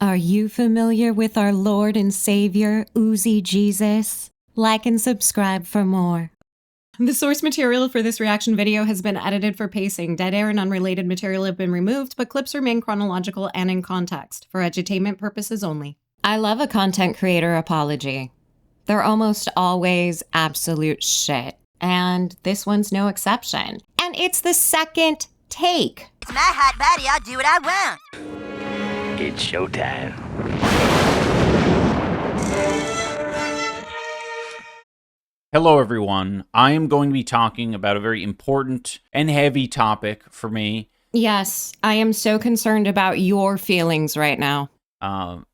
Are you familiar with our Lord and Savior, Uzi Jesus? Like and subscribe for more. The source material for this reaction video has been edited for pacing. Dead air and unrelated material have been removed, but clips remain chronological and in context, for edutainment purposes only. I love a content creator apology. They're almost always absolute shit, and this one's no exception. And it's the second take. It's my hot body, I'll do what I want. It's showtime. Hello everyone, I am going to be talking about a very important and heavy topic for me. Yes, I am so concerned about your feelings right now.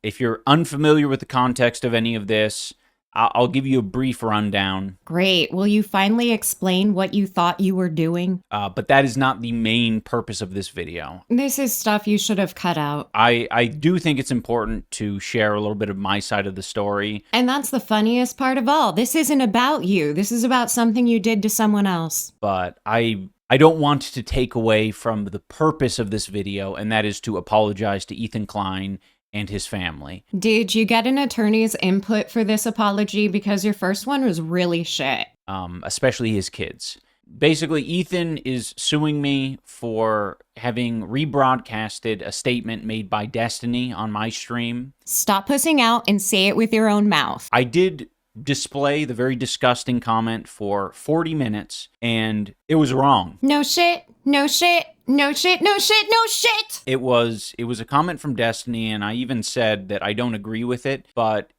If you're unfamiliar with the context of any of this, I'll give you a brief rundown. Great, will you finally explain what you thought you were doing? But that is not the main purpose of this video. This is stuff you should have cut out. I do think it's important to share a little bit of my side of the story. And that's the funniest part of all. This isn't about you. This is about something you did to someone else. But I don't want to take away from the purpose of this video, and that is to apologize to Ethan Klein and his family. Did you get an attorney's input for this apology? Because your first one was really shit. Especially his kids. Basically, Ethan is suing me for having rebroadcasted a statement made by Destiny on my stream. Stop pussing out and say it with your own mouth. I did display the very disgusting comment for 40 minutes, and it was wrong. No shit, no shit, no shit, no shit, no shit! It was a comment from Destiny, and I even said that I don't agree with it, but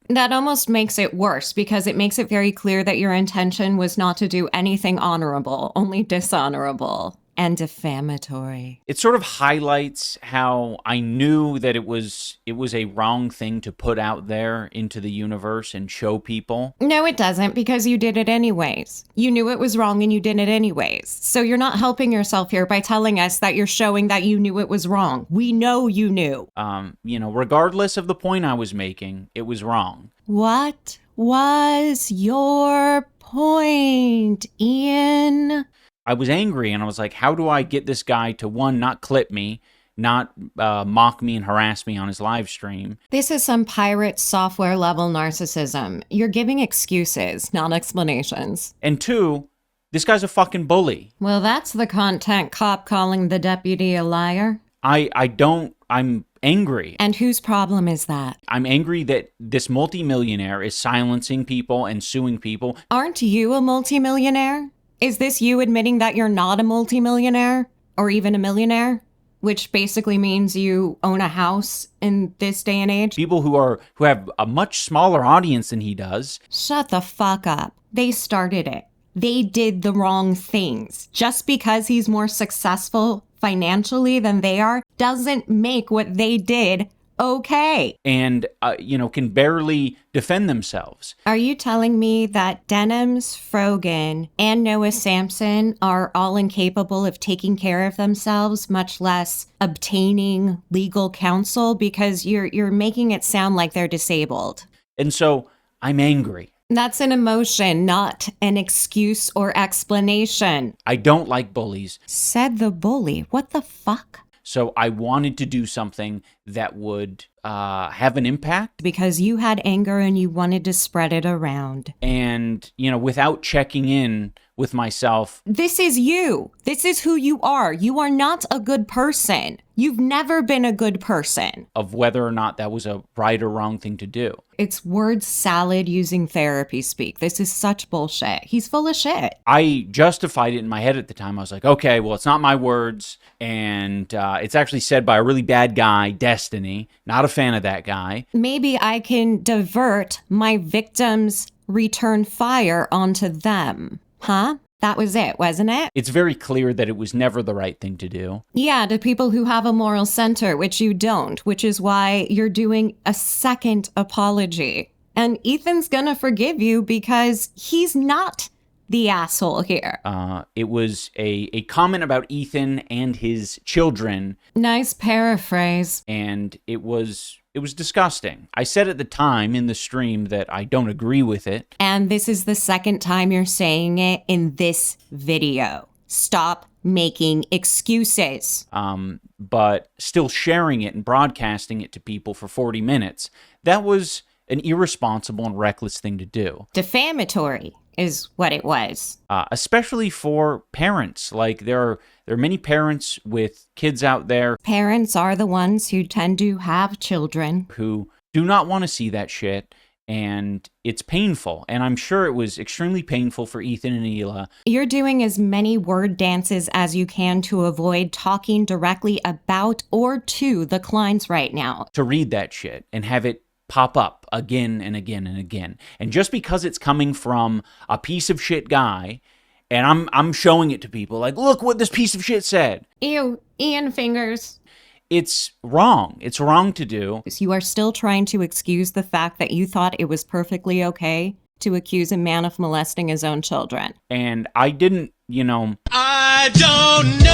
That almost makes it worse, because it makes it very clear that your intention was not to do anything honorable, only dishonorable and defamatory. It sort of highlights how I knew that it was a wrong thing to put out there into the universe and show people. No, it doesn't, because you did it anyways. You knew it was wrong and you did it anyways. So you're not helping yourself here by telling us that you're showing that you knew it was wrong. We know you knew. Regardless of the point I was making, it was wrong. What was your point, Ian? I was angry, and I was like, how do I get this guy to, one, not clip me, not mock me and harass me on his live stream? This is some pirate software level narcissism. You're giving excuses, not explanations. And two, this guy's a fucking bully. Well, that's the content cop calling the deputy a liar. I'm angry. And whose problem is that? I'm angry that this multimillionaire is silencing people and suing people. Aren't you a multimillionaire? Is this you admitting that you're not a multimillionaire or even a millionaire? Which basically means you own a house in this day and age? People who have a much smaller audience than he does. Shut the fuck up. They started it. They did the wrong things. Just because he's more successful financially than they are doesn't make what they did okay. And, can barely defend themselves. Are you telling me that Denims, Frogan, and Noah Sampson are all incapable of taking care of themselves, much less obtaining legal counsel? Because you're making it sound like they're disabled. And so I'm angry. That's an emotion, not an excuse or explanation. I don't like bullies. Said the bully. What the fuck? So I wanted to do something that would have an impact. Because you had anger and you wanted to spread it around. And, without checking in with myself. This is you. This is who you are. You are not a good person. You've never been a good person. Of whether or not that was a right or wrong thing to do. It's word salad using therapy speak. This is such bullshit. He's full of shit. I justified it in my head at the time. I was like, okay, well, it's not my words. And it's actually said by a really bad guy, Destiny. Not a fan of that guy. Maybe I can divert my victims' return fire onto them. Huh? That was it, wasn't it? It's very clear that it was never the right thing to do. Yeah, to people who have a moral center, which you don't, which is why you're doing a second apology. And Ethan's gonna forgive you because he's not the asshole here. It was a comment about Ethan and his children. Nice paraphrase. And it was disgusting. I said at the time in the stream that I don't agree with it. And this is the second time you're saying it in this video. Stop making excuses. But still sharing it and broadcasting it to people for 40 minutes, that was an irresponsible and reckless thing to do. Defamatory is what it was. Especially for parents. Like, there are many parents with kids out there. Parents are the ones who tend to have children Who do not want to see that shit. And it's painful. And I'm sure it was extremely painful for Ethan and Hila. You're doing as many word dances as you can to avoid talking directly about or to the Kleins right now. To read that shit and have it pop up again and again and again. And just because it's coming from a piece of shit guy, and I'm showing it to people, like, look what this piece of shit said. Ew, Ian fingers. It's wrong. It's wrong to do. You are still trying to excuse the fact that you thought it was perfectly okay to accuse a man of molesting his own children. And I didn't, I don't know.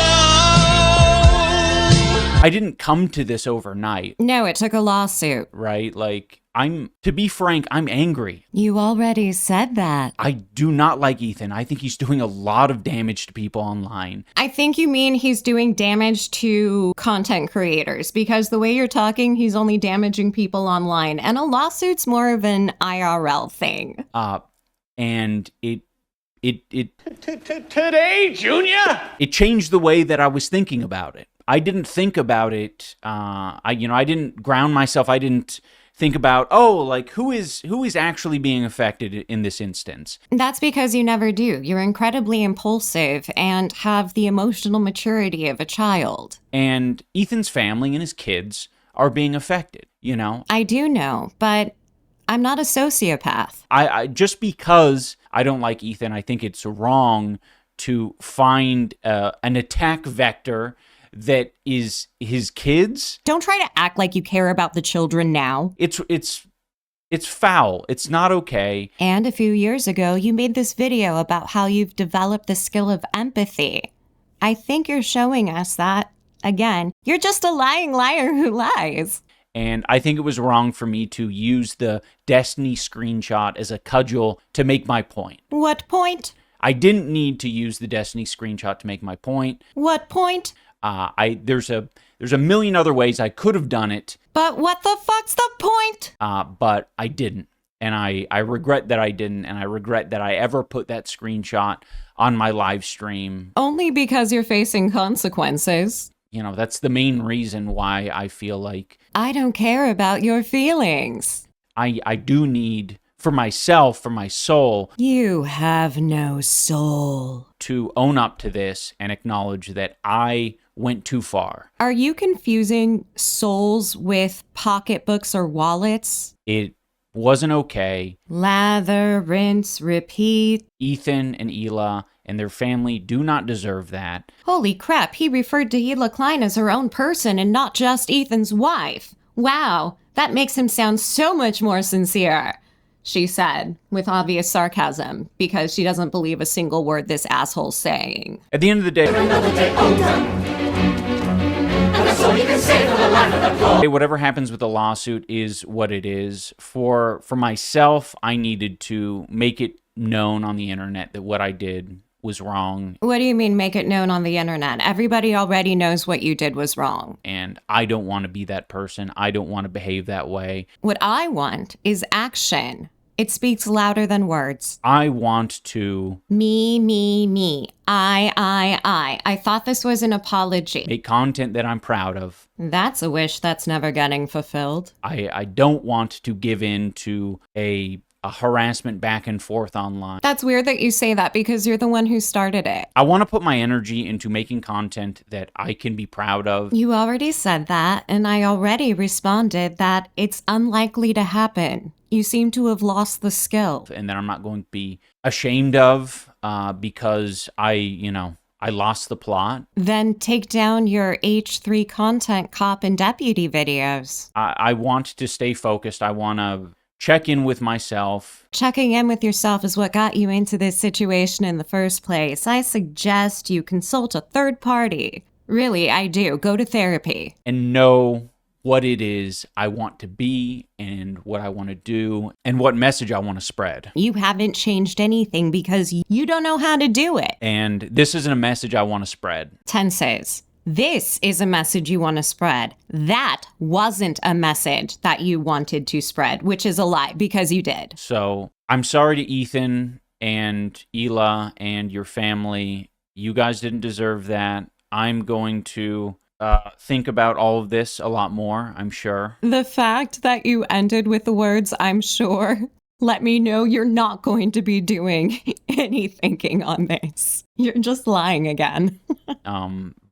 I didn't come to this overnight. No, it took a lawsuit. Right? Like, to be frank, I'm angry. You already said that. I do not like Ethan. I think he's doing a lot of damage to people online. I think you mean he's doing damage to content creators, because the way you're talking, he's only damaging people online. And a lawsuit's more of an IRL thing. And Today, Junior? it changed the way that I was thinking about it. I didn't think about it. I didn't ground myself. I didn't think about, who is actually being affected in this instance. That's because you never do. You're incredibly impulsive and have the emotional maturity of a child. And Ethan's family and his kids are being affected, I do know, but I'm not a sociopath. I just because I don't like Ethan, I think it's wrong to find an attack vector that is his kids. Don't try to act like you care about the children now. It's foul. It's not okay. And a few years ago, you made this video about how you've developed the skill of empathy. I think you're showing us that, again, you're just a lying liar who lies. And I think it was wrong for me to use the Destiny screenshot as a cudgel to make my point. What point? I didn't need to use the Destiny screenshot to make my point. What point? There's a million other ways I could have done it. But what the fuck's the point? But I didn't. And I regret that I didn't. And I regret that I ever put that screenshot on my live stream. Only because you're facing consequences. That's the main reason why I feel like I don't care about your feelings. I do need, for myself, for my soul, You have no soul. to own up to this and acknowledge that I went too far. Are you confusing souls with pocketbooks or wallets? It wasn't okay. Lather, rinse, repeat. Ethan and Hila and their family do not deserve that. Holy crap, he referred to Hila Klein as her own person and not just Ethan's wife. Wow, that makes him sound so much more sincere, she said, with obvious sarcasm, because she doesn't believe a single word this asshole's saying. At the end of the day, whatever happens with the lawsuit is what it is. For myself, I needed to make it known on the internet that what I did was wrong. What do you mean make it known on the internet? Everybody already knows what you did was wrong. And I don't want to be that person. I don't want to behave that way. What I want is action. It speaks louder than words. I want to Me. I thought this was an apology. make content that I'm proud of. That's a wish that's never getting fulfilled. I don't want to give in to a harassment back and forth online. That's weird that you say that because you're the one who started it. I want to put my energy into making content that I can be proud of. You already said that, and I already responded that it's unlikely to happen. You seem to have lost the skill. And that I'm not going to be ashamed of because I lost the plot. Then take down your H3 content cop and deputy videos. I want to stay focused. I want to check in with myself. Checking in with yourself is what got you into this situation in the first place. I suggest you consult a third party. Really, I do. Go to therapy. And know what it is I want to be and what I want to do and what message I want to spread. You haven't changed anything because you don't know how to do it. And this isn't a message I want to spread. Tenses. This is a message you want to spread. That wasn't a message that you wanted to spread, which is a lie because you did. So I'm sorry to Ethan and Ela and your family. You guys didn't deserve that. I'm going to think about all of this a lot more, I'm sure. The fact that you ended with the words, I'm sure, let me know you're not going to be doing any thinking on this. You're just lying again.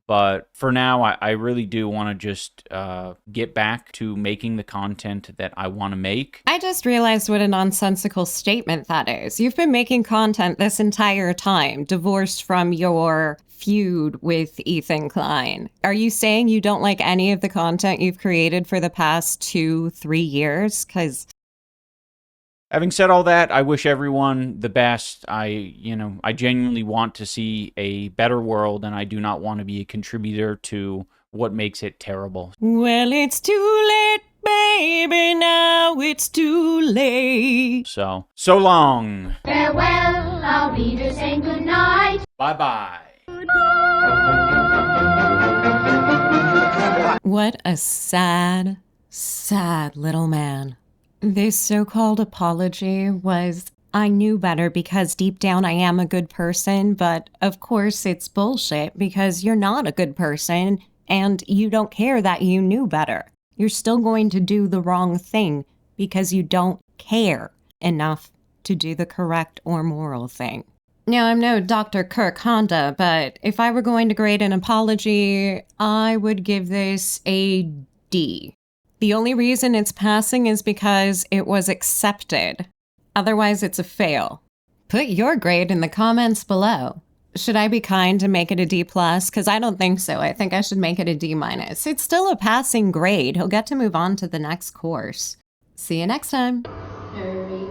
But for now, I really do want to just get back to making the content that I want to make. I just realized what a nonsensical statement that is. You've been making content this entire time, divorced from your feud with Ethan Klein. Are you saying you don't like any of the content you've created for the past 2-3 years? Because having said all that, I wish everyone the best. I genuinely want to see a better world, and I do not want to be a contributor to what makes it terrible. well, it's too late, baby, now it's too late. So long. Farewell, our readers, and good night. Bye-bye. What a sad, sad little man. This so-called apology was, I knew better because deep down I am a good person, but of course it's bullshit because you're not a good person and you don't care that you knew better. You're still going to do the wrong thing because you don't care enough to do the correct or moral thing. Now, I'm no Dr. Kirk Honda, but if I were going to grade an apology, I would give this a D. The only reason it's passing is because it was accepted. Otherwise, it's a fail. Put your grade in the comments below. Should I be kind and make it a D+? Because I don't think so. I think I should make it a D-. It's still a passing grade. He'll get to move on to the next course. See you next time. Hurry,